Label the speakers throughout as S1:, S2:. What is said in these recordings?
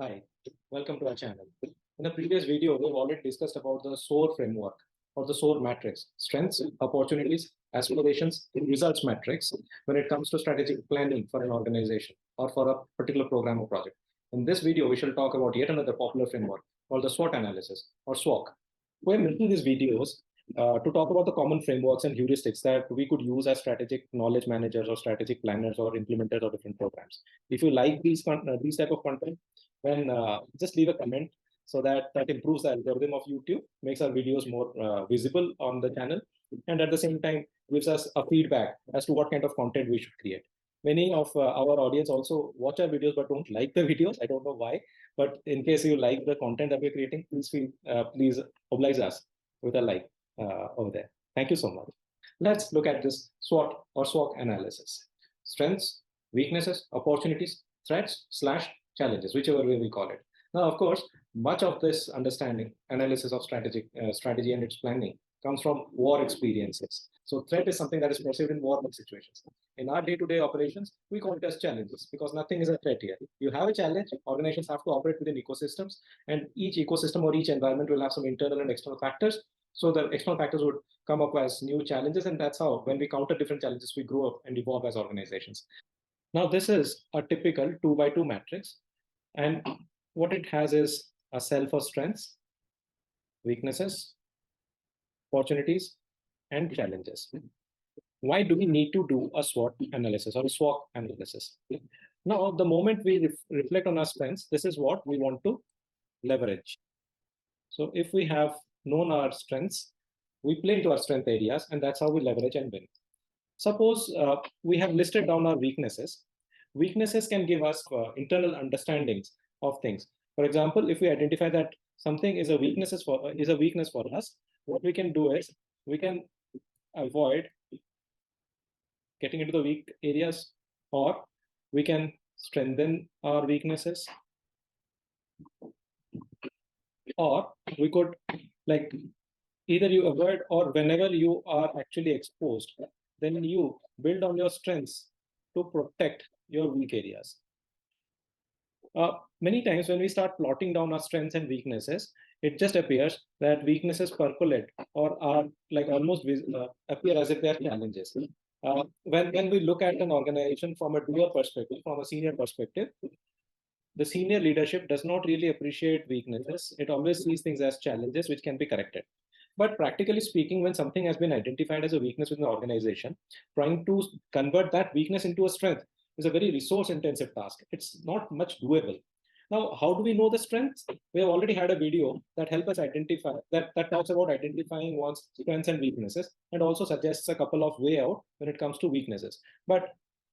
S1: Hi, welcome to our channel. In the previous video, we've already discussed about the SWOT framework or the SWOT matrix, strengths, opportunities, aspirations, and results matrix when it comes to strategic planning for an organization or for a particular program or project. In this video, we shall talk about yet another popular framework called the SWOT analysis or SWOC. We're making these videos to talk about the common frameworks and heuristics that we could use as strategic knowledge managers or strategic planners or implementers of different programs. If you like these type of content, then just leave a comment so that improves the algorithm of YouTube, makes our videos more visible on the channel, and at the same time gives us a feedback as to what kind of content we should create. Many of our audience also watch our videos but don't like the videos. I don't know why, but in case you like the content that we're creating, please oblige us with a like over there. Thank you so much. Let's look at this SWOT or SWOC analysis. Strengths, weaknesses, opportunities, threats / challenges, whichever way we call it. Now, of course, much of this understanding, analysis of strategy and its planning comes from war experiences. So threat is something that is perceived in war situations. In our day-to-day operations, we call it as challenges because nothing is a threat here. You have a challenge, organizations have to operate within ecosystems, and each ecosystem or each environment will have some internal and external factors. So the external factors would come up as new challenges, and that's how, when we counter different challenges, we grow up and evolve as organizations. Now, this is a typical 2x2 matrix, and what it has is a cell for strengths, weaknesses, opportunities, and challenges. Why do we need to do a SWOT analysis or a SWOC analysis? Now, the moment we reflect on our strengths, this is what we want to leverage. So if we have known our strengths, we play to our strength areas, and that's how we leverage and win. Suppose we have listed down our weaknesses. Weaknesses can give us internal understandings of things. For example, if we identify that something is a weakness for us, what we can do is we can avoid getting into the weak areas, or we can strengthen our weaknesses, or we could, like, either you avoid, or whenever you are actually exposed, then you build on your strengths to protect your weak areas. Many times when we start plotting down our strengths and weaknesses, it just appears that weaknesses percolate or are like almost appear as if they are challenges. When we look at an organization from a doer perspective, from a senior perspective, the senior leadership does not really appreciate weaknesses. It always sees things as challenges which can be corrected. But practically speaking, when something has been identified as a weakness within the organization, trying to convert that weakness into a strength is a very resource-intensive task. It's not much doable. Now, how do we know the strengths? We have already had a video that helps us identify, that talks about identifying one's strengths and weaknesses, and also suggests a couple of way out when it comes to weaknesses. But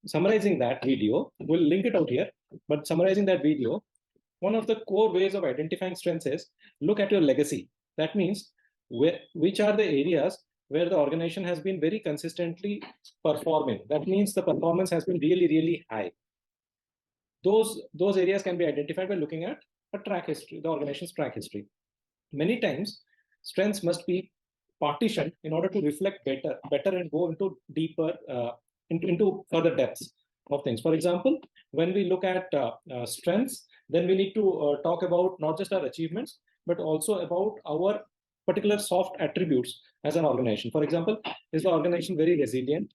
S1: summarizing that video, we'll link it out here, but summarizing that video, one of the core ways of identifying strengths is look at your legacy. That means which are the areas where the organization has been very consistently performing. That means the performance has been really, really high. Those areas can be identified by looking at a track history, the organization's track history. Many times, strengths must be partitioned in order to reflect better and go into deeper, into further depths of things. For example, when we look at strengths, then we need to talk about not just our achievements, but also about our particular soft attributes as an organization. For example, is the organization very resilient?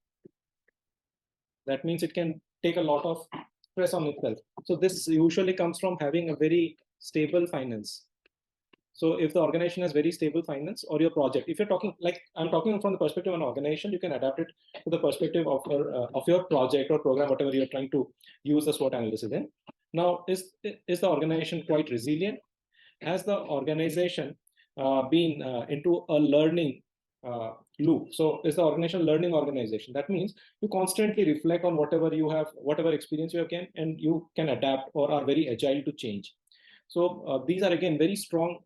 S1: That means it can take a lot of stress on itself. So this usually comes from having a very stable finance. So if the organization has very stable finance, or your project, if you're talking, like I'm talking from the perspective of an organization, you can adapt it to the perspective of your project or program, whatever you're trying to use the SWOT analysis in. Now, is the organization quite resilient? Has the organization been into a learning loop? So is the organization a learning organization? That means you constantly reflect on whatever you have, whatever experience you have, and you can adapt or are very agile to change. So these are again very strong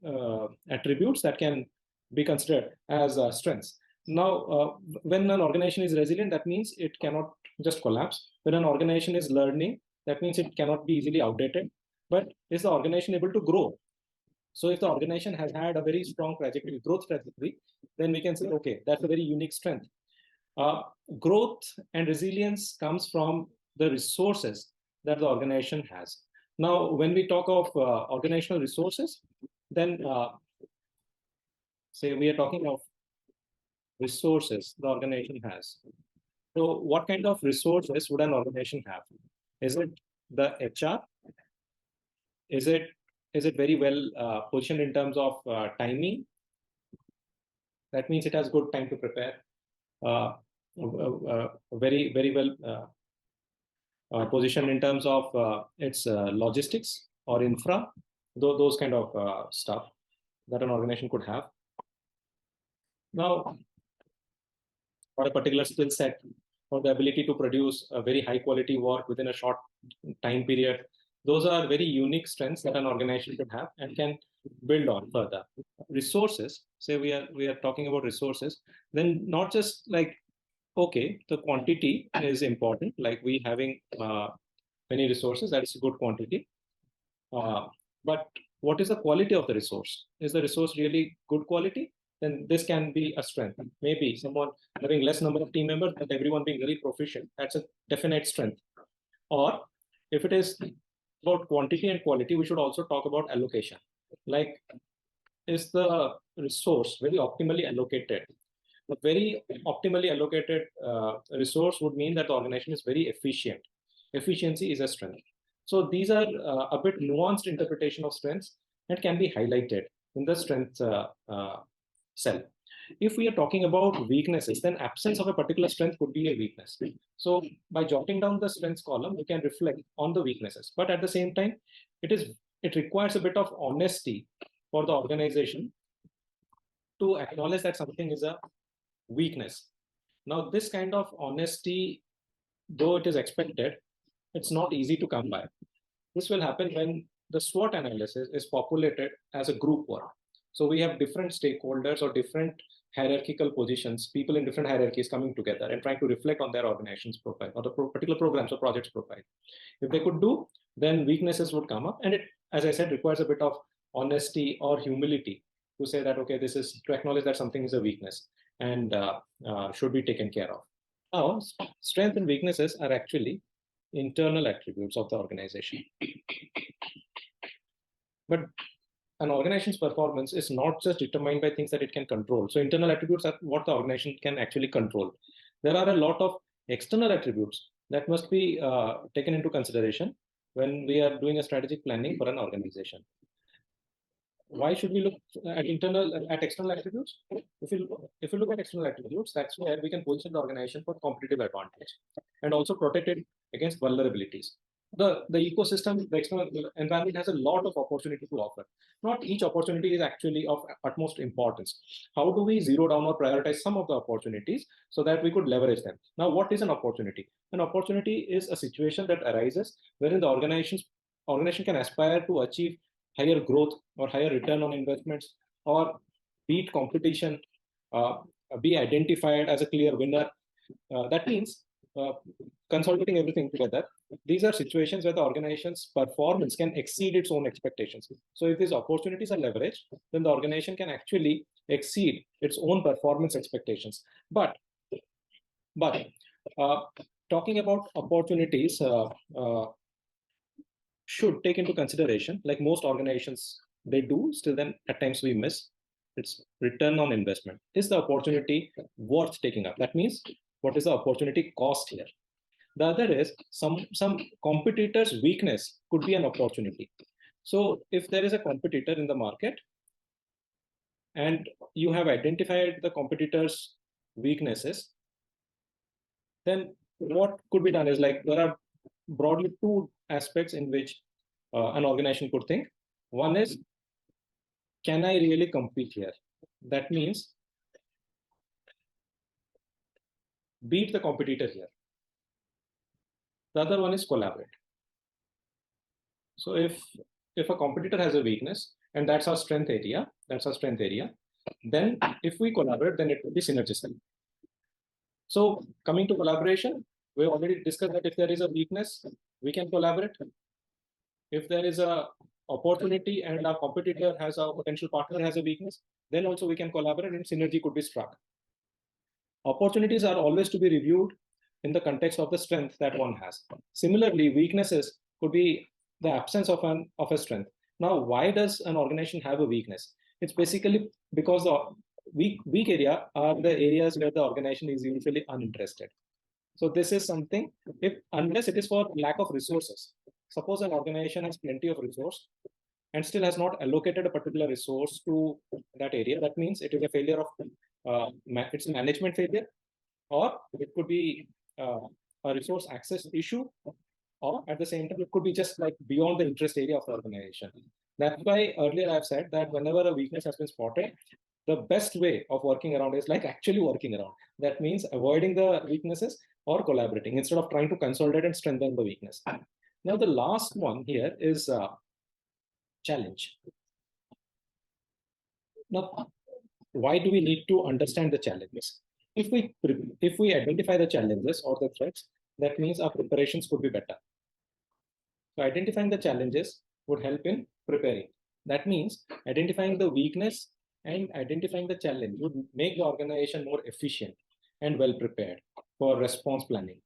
S1: attributes that can be considered as strengths. Now, when an organization is resilient, that means it cannot just collapse. When an organization is learning, that means it cannot be easily outdated. But is the organization able to grow? So if the organization has had a very strong trajectory, growth trajectory, then we can say, okay, that's a very unique strength. Growth and resilience comes from the resources that the organization has. Now, when we talk of organizational resources, then say we are talking of resources the organization has. So what kind of resources would an organization have? Is it the HR? Is it very well positioned in terms of timing? That means it has good time to prepare. Very well positioned in terms of its logistics or infra, those kind of stuff that an organization could have. Now, for a particular skill set or the ability to produce a very high quality work within a short time period, those are very unique strengths that an organization could have and can build on further. Resources, say we are talking about resources, then not just like, okay, the quantity is important, like we having many resources, that is a good quantity. But what is the quality of the resource? Is the resource really good quality? Then this can be a strength. Maybe someone having less number of team members, but everyone being very proficient, that's a definite strength. Or if it is about quantity and quality, we should also talk about allocation. Like, is the resource very optimally allocated? A very optimally allocated resource would mean that the organization is very efficient. Efficiency is a strength. So these are a bit nuanced interpretation of strengths and can be highlighted in the strength cell. If we are talking about weaknesses, then absence of a particular strength could be a weakness. So by jotting down the strengths column, we can reflect on the weaknesses. But at the same time, it requires a bit of honesty for the organization to acknowledge that something is a weakness. Now, this kind of honesty, though it is expected, it's not easy to come by. This will happen when the SWOT analysis is populated as a group work. So we have different stakeholders or different hierarchical positions, people in different hierarchies coming together and trying to reflect on their organization's profile or the particular programs or projects profile. If they could do, then weaknesses would come up. And it, as I said, requires a bit of honesty or humility to say that, okay, this is to acknowledge that something is a weakness and should be taken care of. Now, strengths and weaknesses are actually internal attributes of the organization. But an organization's performance is not just determined by things that it can control. So internal attributes are what the organization can actually control. There are a lot of external attributes that must be taken into consideration when we are doing a strategic planning for an organization. Why should we look at external attributes? If you look at external attributes, that's where we can position the organization for competitive advantage and also protect it against vulnerabilities. The ecosystem, the external environment has a lot of opportunity to offer. Not each opportunity is actually of utmost importance. How do we zero down or prioritize some of the opportunities so that we could leverage them? Now, what is an opportunity? An opportunity is a situation that arises wherein the organization can aspire to achieve higher growth or higher return on investments or beat competition, be identified as a clear winner. That means consolidating everything together. These are situations where the organization's performance can exceed its own expectations. So if these opportunities are leveraged, then the organization can actually exceed its own performance expectations. But talking about opportunities, should take into consideration, like most organizations, they do, still then at times we miss, it's return on investment. Is the opportunity worth taking up? That means, what is the opportunity cost here? The other is some competitor's weakness could be an opportunity. So if there is a competitor in the market and you have identified the competitor's weaknesses, then what could be done is, like, there are broadly two aspects in which an organization could think. One is, can I really compete here? That means beat the competitor here. The other one is collaborate. So if a competitor has a weakness and that's our strength area, then if we collaborate, then it will be synergistic. So coming to collaboration, we already discussed that if there is a weakness, we can collaborate. If there is a opportunity and our competitor has a potential partner has a weakness, then also we can collaborate and synergy could be struck. Opportunities are always to be reviewed in the context of the strength that one has. Similarly, weaknesses could be the absence of a strength. Now, why does an organization have a weakness? It's basically because the weak area are the areas where the organization is usually uninterested. So this is something, if unless it is for lack of resources. Suppose an organization has plenty of resource and still has not allocated a particular resource to that area, that means it is a failure of it's management failure, or it could be a resource access issue, or at the same time, it could be just like beyond the interest area of the organization. That's why earlier I've said that whenever a weakness has been spotted, the best way of working around is like actually working around. That means avoiding the weaknesses or collaborating instead of trying to consolidate and strengthen the weakness. Now, the last one here is challenge. Now, why do we need to understand the challenges? If we identify the challenges or the threats, that means our preparations could be better. So identifying the challenges would help in preparing. That means identifying the weakness and identifying the challenge would make the organization more efficient and well prepared for response planning.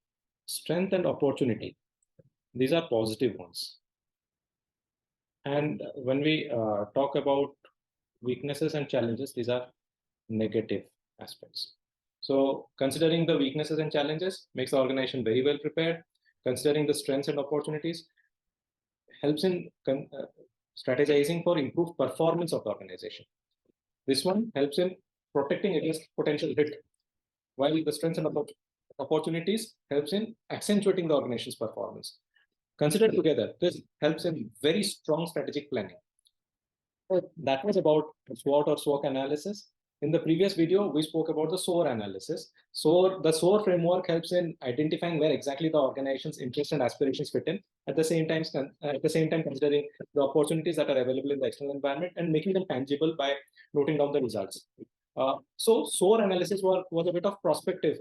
S1: Strength and opportunity, these are positive ones. And when we talk about weaknesses and challenges, these are negative aspects. So considering the weaknesses and challenges makes the organization very well prepared. Considering the strengths and opportunities helps in strategizing for improved performance of the organization. This one helps in protecting against potential hit, while the strengths and opportunities helps in accentuating the organization's performance. Considered together, this helps in very strong strategic planning. So that was about SWOT or SWOC analysis. In the previous video, we spoke about the SOAR analysis. So the SOAR framework helps in identifying where exactly the organization's interests and aspirations fit in. At the same time, considering the opportunities that are available in the external environment and making them tangible by noting down the results. So SOAR analysis was a bit of prospective,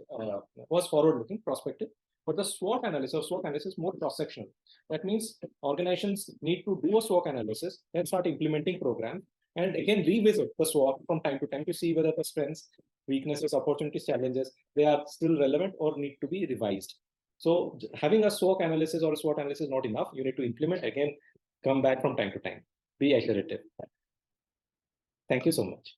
S1: was forward-looking, prospective. But the SWOT analysis or SWOT analysis is more cross-sectional. That means organizations need to do a SWOT analysis and start implementing programs, and again revisit the SWOT from time to time to see whether the strengths, weaknesses, opportunities, challenges, they are still relevant or need to be revised. So having a SWOT analysis or a SWOT analysis is not enough. You need to implement, again, come back from time to time, be iterative. Thank you so much.